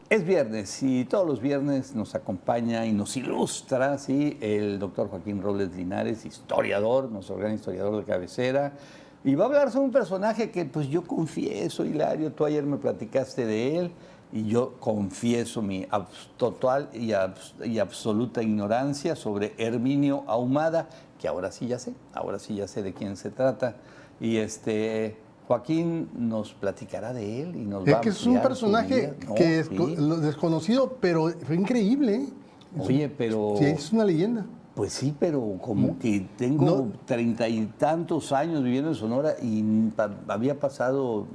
Es viernes y todos los viernes nos acompaña y nos ilustra, ¿sí? El doctor Joaquín Robles Linares, historiador, nuestro gran historiador de cabecera. Y va a hablar sobre un personaje que pues yo confieso, Hilario, tú ayer me platicaste de él y yo confieso mi total y absoluta ignorancia sobre Herminio Ahumada, que ahora sí ya sé de quién se trata. Y Joaquín nos platicará de él y nos Es va a que es un ampliar su personaje vida. No, que es sí. desconocido, pero fue increíble, ¿eh? Oye, pero, Sí, es una leyenda. pues sí, pero como que No, tengo 30 y tantos años viviendo en Sonora y había pasado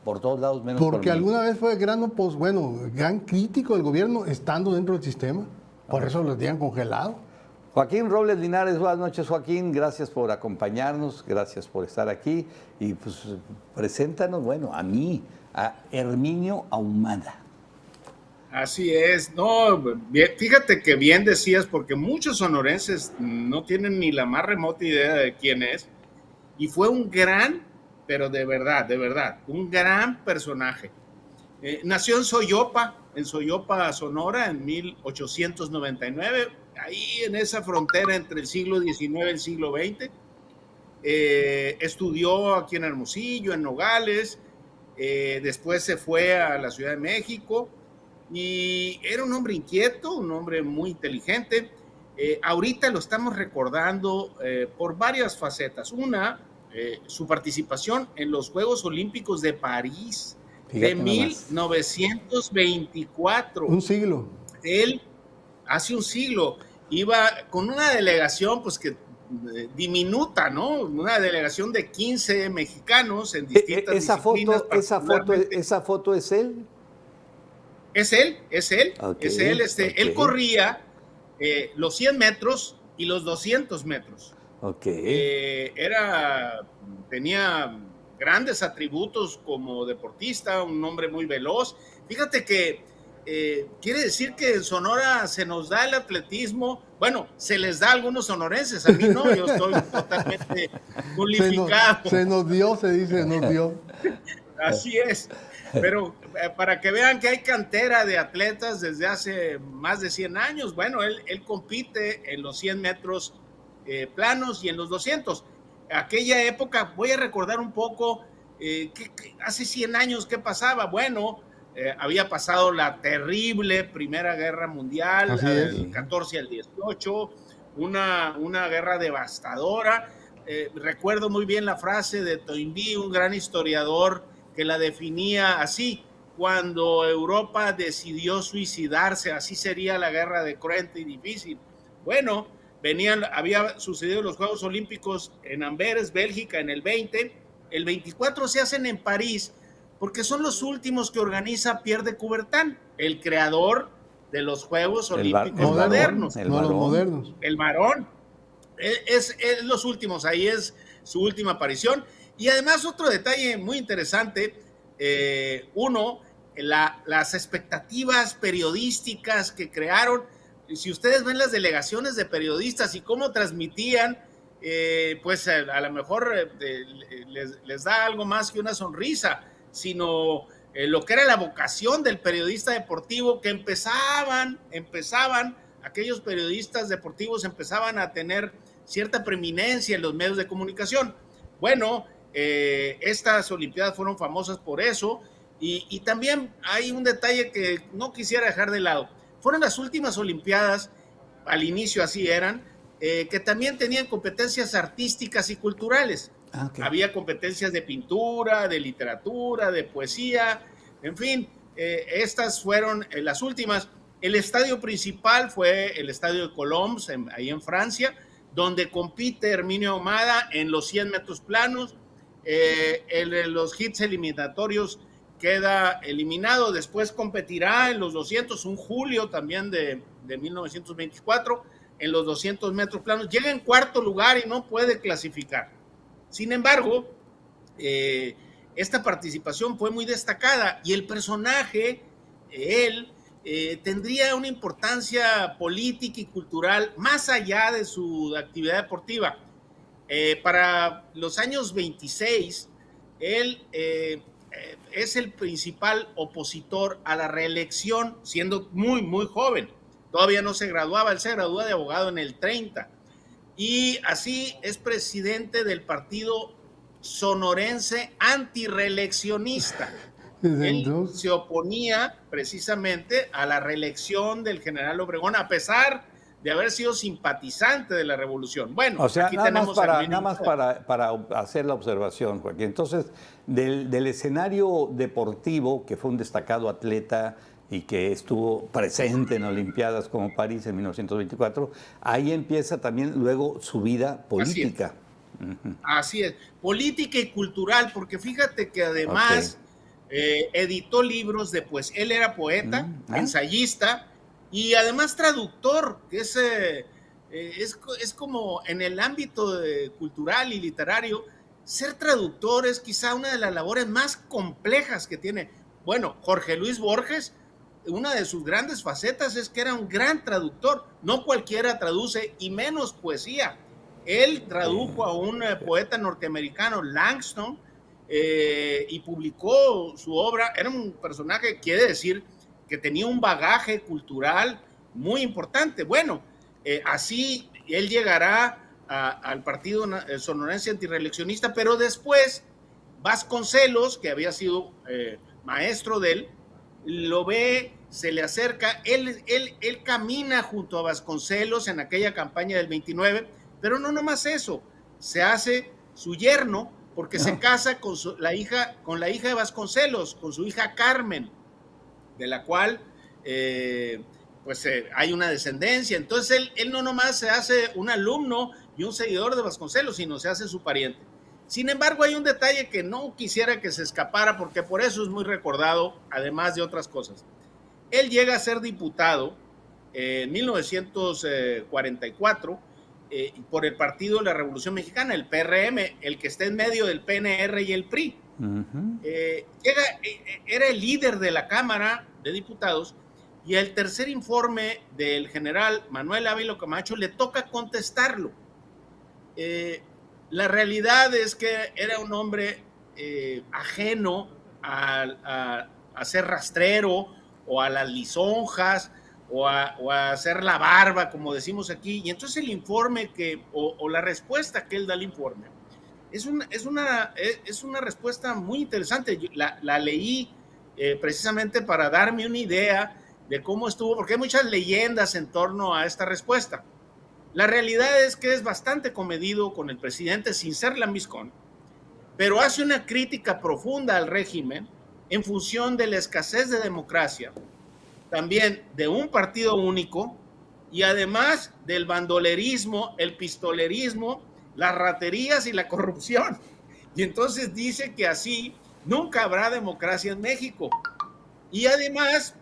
por todos lados menos por porque mí. alguna vez fue gran crítico del gobierno estando dentro del sistema. Por eso lo tenían congelado. Joaquín Robles Linares, buenas noches, Joaquín. Gracias por acompañarnos, gracias por estar aquí. Y pues preséntanos, bueno, a Herminio Ahumada. Así es, no, fíjate que bien decías, porque muchos sonorenses no tienen ni la más remota idea de quién es, y fue un gran, pero de verdad, un gran personaje. Nació en Soyopa, Sonora, en 1899, ahí en esa frontera entre el siglo XIX y el siglo XX. Estudió aquí en Hermosillo, en Nogales, después se fue a la Ciudad de México y era un hombre inquieto, un hombre muy inteligente. Ahorita lo estamos recordando por varias facetas. Una, su participación en los Juegos Olímpicos de París de Fíjate nada más. 1924. Un siglo. Él, hace un siglo, iba con una delegación, pues que diminuta, ¿no? Una delegación de 15 mexicanos en distintas Esa disciplinas, foto, esa foto, particularmente. esa foto es él. Es él, es él, Ok, es él. ok, Él corría los 100 metros y los 200 metros. ok. Tenía grandes atributos como deportista, un hombre muy veloz. Fíjate que quiere decir que en Sonora se nos da el atletismo. Bueno, se les da a algunos sonorenses, a mí no, yo estoy totalmente nulificado. Se nos dio, se dice, nos dio. Así es, pero para que vean que hay cantera de atletas desde hace más de 100 años, bueno, él compite en los 100 metros planos y en los 200. Aquella época, voy a recordar un poco, hace 100 años, ¿qué pasaba? Bueno, había pasado la terrible Primera Guerra Mundial, Así es. del 14 al 18, una guerra devastadora. Recuerdo muy bien la frase de Toynbee, un gran historiador, que la definía así: cuando Europa decidió suicidarse, así sería la guerra de cruenta y difícil. Bueno, había sucedido los Juegos Olímpicos en Amberes, Bélgica, en el 20, el 24 se hacen en París, porque son los últimos que organiza Pierre de Coubertin, el creador de los Juegos Olímpicos modernos. No los modernos. El varón. Es los últimos, ahí es su última aparición. Y además otro detalle muy interesante, las expectativas periodísticas que crearon. Si ustedes ven las delegaciones de periodistas y cómo transmitían, pues a lo mejor les da algo más que una sonrisa, sino lo que era la vocación del periodista deportivo, que aquellos periodistas deportivos empezaban a tener cierta preeminencia en los medios de comunicación. Bueno, estas Olimpiadas fueron famosas por eso, y también hay un detalle que no quisiera dejar de lado. Fueron las últimas Olimpiadas, al inicio así eran, que también tenían competencias artísticas y culturales. Okay. Había competencias de pintura, de literatura, de poesía, en fin, estas fueron las últimas. El estadio principal fue el estadio de Colombes, ahí en Francia, donde compite Herminio Ahumada en los 100 metros planos. En los hits eliminatorios queda eliminado, después competirá en los 200, un julio también de 1924, en los 200 metros planos, llega en cuarto lugar y no puede clasificar. Sin embargo, esta participación fue muy destacada y el personaje, él, tendría una importancia política y cultural más allá de su actividad deportiva. Para los años 26, él es el principal opositor a la reelección, siendo muy, muy joven. Todavía no se graduaba, él se gradúa de abogado en el 30. Y así es presidente del partido sonorense antireeleccionista. Él se oponía precisamente a la reelección del general Obregón, a pesar de haber sido simpatizante de la revolución. Bueno, o sea, aquí nada tenemos más para hacer la observación, Joaquín. Entonces, del escenario deportivo, que fue un destacado atleta y que estuvo presente en Olimpiadas como París en 1924, ahí empieza también luego su vida política. Así es, política y cultural, porque fíjate que además editó libros de poesía. Él era poeta, ensayista y además traductor, que es como en el ámbito cultural y literario, ser traductor es quizá una de las labores más complejas que tiene. Bueno, Jorge Luis Borges, una de sus grandes facetas es que era un gran traductor. No cualquiera traduce, y menos poesía. Él tradujo a un poeta norteamericano, Langston, y publicó su obra. Era un personaje, quiere decir, que tenía un bagaje cultural muy importante. Bueno, así él llegará al partido sonorense antireeleccionista, pero después Vasconcelos, que había sido maestro de él, lo ve, se le acerca, él camina junto a Vasconcelos en aquella campaña del 29, pero no nomás eso, se hace su yerno porque se casa con la hija de Vasconcelos, con su hija Carmen, de la cual hay una descendencia. Entonces él no nomás se hace un alumno y un seguidor de Vasconcelos, sino se hace su pariente. Sin embargo, hay un detalle que no quisiera que se escapara, porque por eso es muy recordado, además de otras cosas. Él llega a ser diputado en 1944 por el Partido de la Revolución Mexicana, el PRM, el que está en medio del PNR y el PRI. Era el líder de la Cámara de Diputados, y el tercer informe del general Manuel Ávila Camacho le toca contestarlo. La realidad es que era un hombre ajeno a ser rastrero o a las lisonjas o a hacer la barba, como decimos aquí. Y entonces el informe o la respuesta que él da al informe es una respuesta muy interesante. La leí precisamente para darme una idea de cómo estuvo, porque hay muchas leyendas en torno a esta respuesta. La realidad es que es bastante comedido con el presidente, sin ser lambiscón, pero hace una crítica profunda al régimen en función de la escasez de democracia, también de un partido único, y además del bandolerismo, el pistolerismo, las raterías y la corrupción. Y entonces dice que así nunca habrá democracia en México. Y además,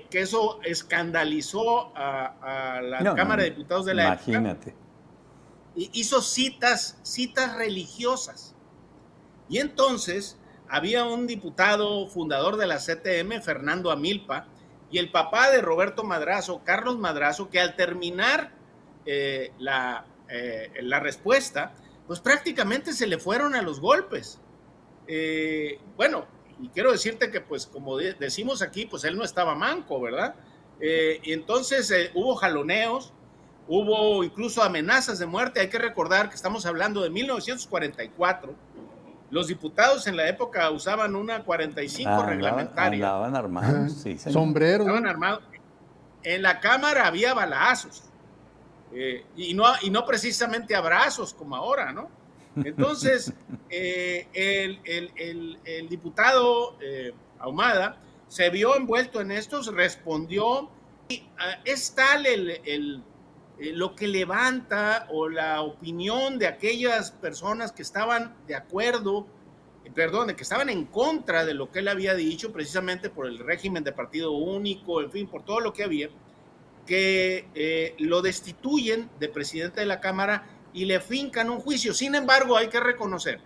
que eso escandalizó a la Cámara de Diputados de la época. Imagínate. Hizo citas religiosas. Y entonces había un diputado fundador de la CTM, Fernando Amilpa, y el papá de Roberto Madrazo, Carlos Madrazo, que al terminar la respuesta, pues prácticamente se le fueron a los golpes. Bueno, y quiero decirte que, pues, como decimos aquí, pues él no estaba manco, ¿verdad? Y entonces hubo jaloneos, hubo incluso amenazas de muerte. Hay que recordar que estamos hablando de 1944. Los diputados en la época usaban una 45 reglamentaria. Andaban armados, sí, señor. Sombrero. Estaban armados. En la Cámara había balazos. Y no precisamente abrazos como ahora, ¿no? Entonces, el diputado Ahumada se vio envuelto en esto, respondió. Y es tal lo que levanta o la opinión de aquellas personas que estaban de acuerdo, que estaban en contra de lo que él había dicho, precisamente por el régimen de partido único, en fin, por todo lo que había, que lo destituyen de presidente de la Cámara y le fincan un juicio. Sin embargo, hay que reconocer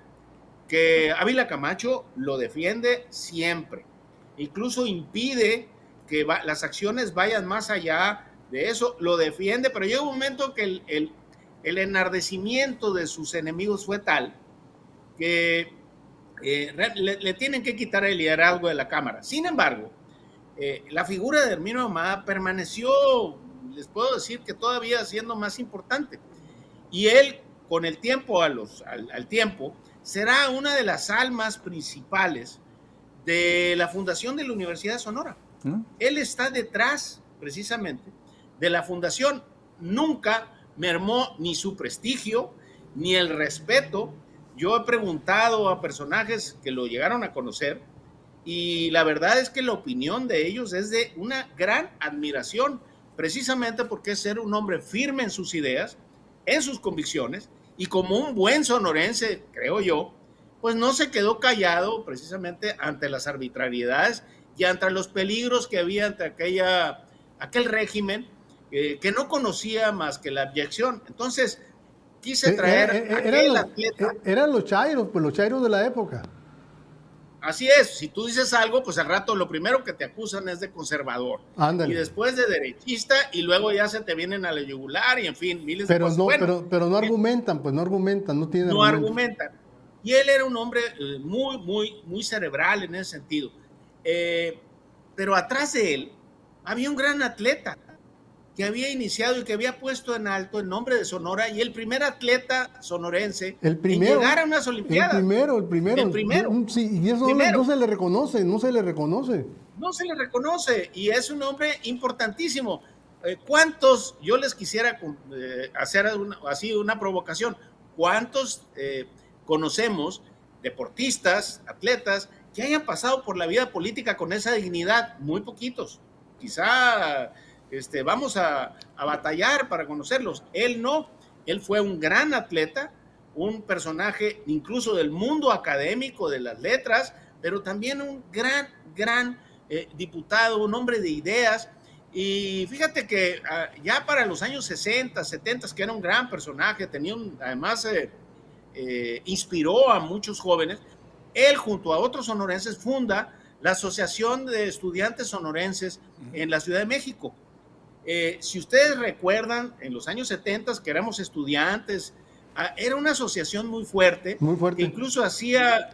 que Ávila Camacho lo defiende siempre. Incluso impide que las acciones vayan más allá de eso, lo defiende, pero llega un momento que el enardecimiento de sus enemigos fue tal que le tienen que quitar el liderazgo de la Cámara. Sin embargo, la figura de Herminio Ahumada permaneció, les puedo decir que todavía siendo más importante. Y él, con el tiempo, al tiempo, será una de las almas principales de la fundación de la Universidad de Sonora. Él está detrás, precisamente, de la fundación. Nunca mermó ni su prestigio, ni el respeto. Yo he preguntado a personajes que lo llegaron a conocer y la verdad es que la opinión de ellos es de una gran admiración, precisamente porque es ser un hombre firme en sus ideas, en sus convicciones, y como un buen sonorense, creo yo, pues no se quedó callado precisamente ante las arbitrariedades y ante los peligros que había ante aquel régimen que no conocía más que la abyección. Entonces, quise traer a aquel atleta. Eran los chairos, pues los chairos de la época. Así es, si tú dices algo, pues al rato lo primero que te acusan es de conservador. Ándale. Y después de derechista, y luego ya se te vienen a la yugular y en fin, miles pero de cosas. No, pero no argumentan, pues no argumentan, no tienen argumentos. No argumentan. Y él era un hombre muy cerebral en ese sentido. Pero atrás de él había un gran atleta que había iniciado y que había puesto en alto el nombre de Sonora y el primer atleta sonorense en llegar a unas Olimpiadas. El primero. Sí, y eso no se le reconoce. No se le reconoce y es un hombre importantísimo. ¿Cuántos, yo les quisiera hacer una provocación, cuántos conocemos deportistas, atletas, que hayan pasado por la vida política con esa dignidad? Muy poquitos. Quizá vamos a batallar para conocerlos. Él no, él fue un gran atleta, un personaje incluso del mundo académico, de las letras, pero también un gran diputado, un hombre de ideas. Y fíjate que ya para los años 60, 70, que era un gran personaje, además inspiró a muchos jóvenes. Él, junto a otros sonorenses, funda la Asociación de Estudiantes Sonorenses en la Ciudad de México. Si ustedes recuerdan, en los años 70, que éramos estudiantes, era una asociación muy fuerte, que incluso hacía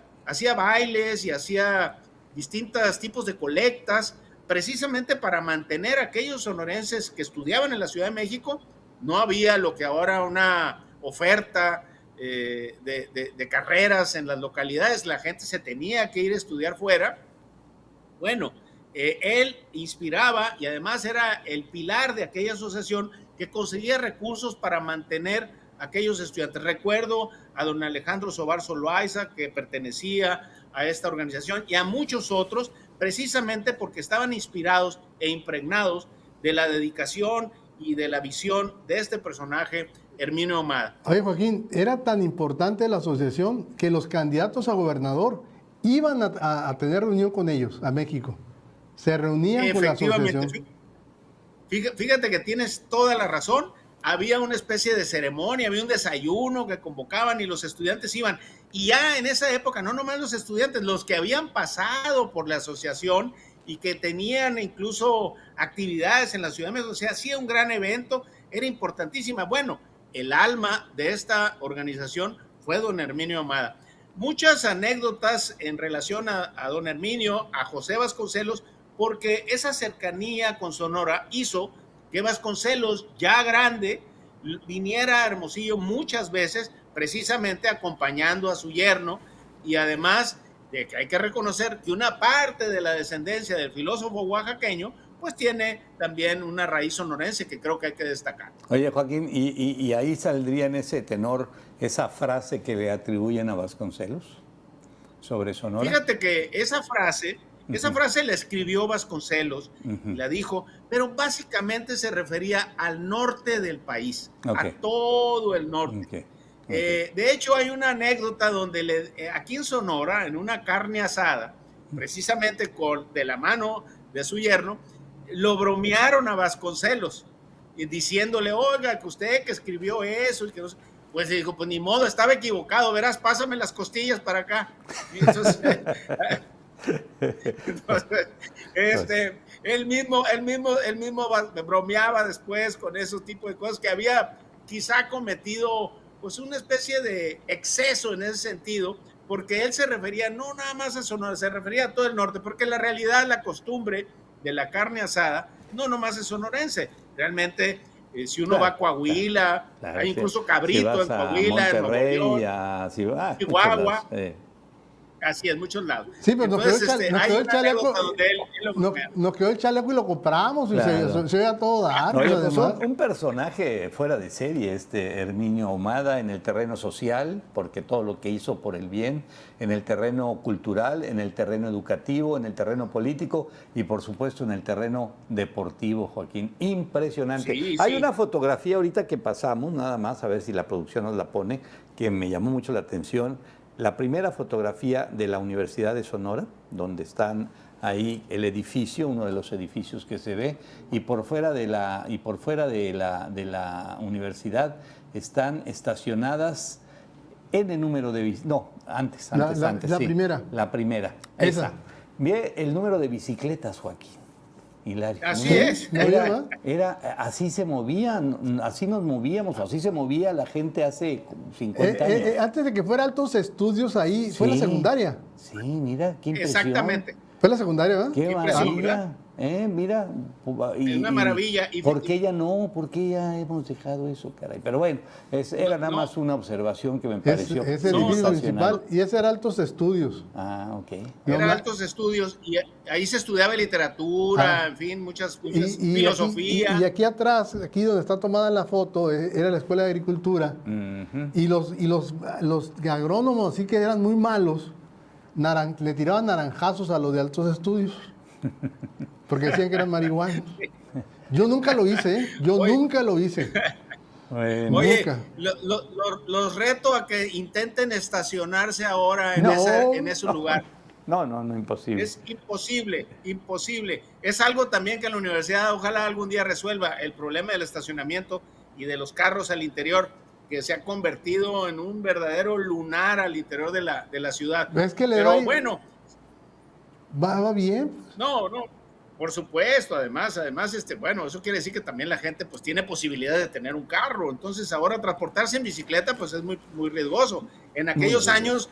bailes y hacía distintos tipos de colectas, precisamente para mantener a aquellos sonorenses que estudiaban en la Ciudad de México. No había lo que ahora una oferta de carreras en las localidades, la gente se tenía que ir a estudiar fuera. Bueno, él inspiraba y además era el pilar de aquella asociación que conseguía recursos para mantener a aquellos estudiantes. Recuerdo a don Alejandro Sobarzo Loaiza, que pertenecía a esta organización, y a muchos otros, precisamente porque estaban inspirados e impregnados de la dedicación y de la visión de este personaje, Herminio Ahumada. Oye, Joaquín, era tan importante la asociación que los candidatos a gobernador iban a tener reunión con ellos, a México. Se reunían con la asociación. Fíjate que tienes toda la razón. Había una especie de ceremonia, había un desayuno que convocaban y los estudiantes iban. Y ya en esa época, no nomás los estudiantes, los que habían pasado por la asociación y que tenían incluso actividades en la Ciudad de México, se hacía un gran evento, era importantísima. Bueno, el alma de esta organización fue don Herminio Ahumada. Muchas anécdotas en relación a don Herminio, a José Vasconcelos, porque esa cercanía con Sonora hizo que Vasconcelos, ya grande, viniera a Hermosillo muchas veces, precisamente acompañando a su yerno, y además de que hay que reconocer que una parte de la descendencia del filósofo oaxaqueño, pues tiene también una raíz sonorense que creo que hay que destacar. Oye, Joaquín, y ahí saldría en ese tenor esa frase que le atribuyen a Vasconcelos sobre Sonora. Fíjate que esa frase la escribió Vasconcelos, la dijo, pero básicamente se refería al norte del país, a todo el norte. De hecho, hay una anécdota donde aquí en Sonora, en una carne asada, precisamente de la mano de su yerno, lo bromearon a Vasconcelos, diciéndole, oiga, que usted que escribió eso, y que no sé. Pues dijo, pues ni modo, estaba equivocado, verás, pásame las costillas para acá. Entonces, él mismo bromeaba después con esos tipos de cosas, que había quizá cometido pues una especie de exceso en ese sentido, porque él se refería no nada más a Sonora, se refería a todo el norte, porque la realidad, la costumbre de la carne asada, no nomás es sonorense, realmente si uno va a Coahuila, hay incluso cabrito en Coahuila, en Nuevo León, Chihuahua, así es, muchos lados. Sí, pero entonces, nos quedó el chaleco y lo compramos, claro. Y se veía todo dar. No, pues un personaje fuera de serie, Herminio Ahumada, en el terreno social, porque todo lo que hizo por el bien, en el terreno cultural, en el terreno educativo, en el terreno político y por supuesto en el terreno deportivo, Joaquín. Impresionante. Sí, hay una fotografía ahorita que pasamos, nada más, a ver si la producción nos la pone, que me llamó mucho la atención. La primera fotografía de la Universidad de Sonora, donde están ahí el edificio, uno de los edificios que se ve, y por fuera de la universidad están estacionadas N número de antes. La sí, primera. La primera. Esa. Ve el número de bicicletas, Joaquín. Hilario. Así es. Así se movían, así nos movíamos, así se movía la gente hace 50 años. Antes de que fuera Altos Estudios ahí, fue la secundaria. Sí, mira, qué impresión. Exactamente. Fue la secundaria, ¿verdad? Qué maravilla. Mira. Es una maravilla. ¿Por qué ya no? ¿Por qué ya hemos dejado eso, caray? Pero bueno, era nada más una observación que me pareció. Es el edificio municipal y ese era Altos Estudios. Ah, ok. Era Altos Estudios y ahí se estudiaba literatura, en fin, muchas filosofía. Y aquí atrás, aquí donde está tomada la foto, era la Escuela de Agricultura. Y los agrónomos, así que eran muy malos, le tiraban naranjazos a los de Altos Estudios. Porque decían que eran marihuanos. Yo nunca lo hice, nunca lo hice. Bueno. Oye, los reto a que intenten estacionarse ahora en ese lugar. No, imposible. Es imposible. Es algo también que la universidad ojalá algún día resuelva, el problema del estacionamiento y de los carros al interior, que se ha convertido en un verdadero lunar al interior de la ciudad. Es que bueno. Va bien. No, por supuesto, además, bueno, eso quiere decir que también la gente pues tiene posibilidad de tener un carro, entonces ahora transportarse en bicicleta pues es muy, muy riesgoso. En aquellos años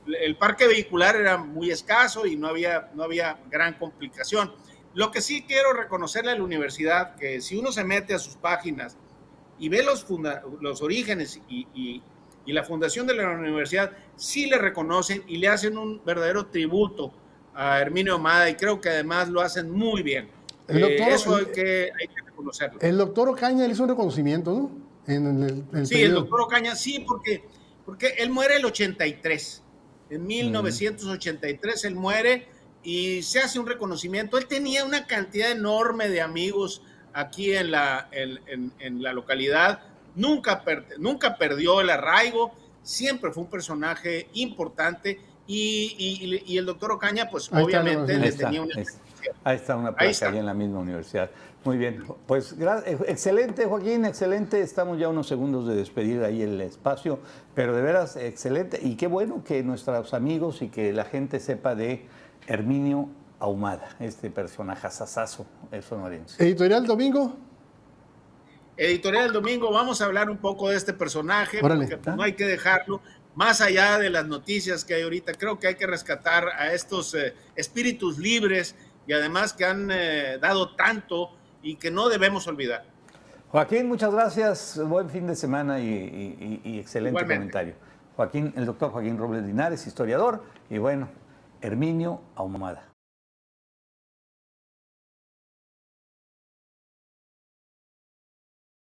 el parque vehicular era muy escaso y no había gran complicación. Lo que sí quiero reconocerle a la universidad, que si uno se mete a sus páginas y ve los orígenes y la fundación de la universidad, sí le reconocen y le hacen un verdadero tributo a Herminio Ahumada, y creo que además lo hacen muy bien. Eso hay que reconocerlo. El doctor Ocaña le hizo un reconocimiento, ¿no? El doctor Ocaña, sí, porque él muere el 83. En 1983 él muere y se hace un reconocimiento. Él tenía una cantidad enorme de amigos aquí en la localidad. Nunca perdió el arraigo, siempre fue un personaje importante. Y el doctor Ocaña, pues obviamente les tenía una... Ahí está una plaza ahí en la misma universidad. Muy bien, pues excelente, Joaquín, excelente. Estamos ya unos segundos de despedir ahí el espacio, pero de veras excelente. Y qué bueno que nuestros amigos y que la gente sepa de Herminio Ahumada, este personaje asasazo sonorense. ¿Editorial Domingo? Editorial Domingo, vamos a hablar un poco de este personaje, porque pues, no hay que dejarlo. Más allá de las noticias que hay ahorita, creo que hay que rescatar a estos espíritus libres y además que han dado tanto y que no debemos olvidar. Joaquín, muchas gracias. Buen fin de semana y excelente comentario. Joaquín, el doctor Joaquín Robles Linares, historiador, y bueno, Herminio Ahumada.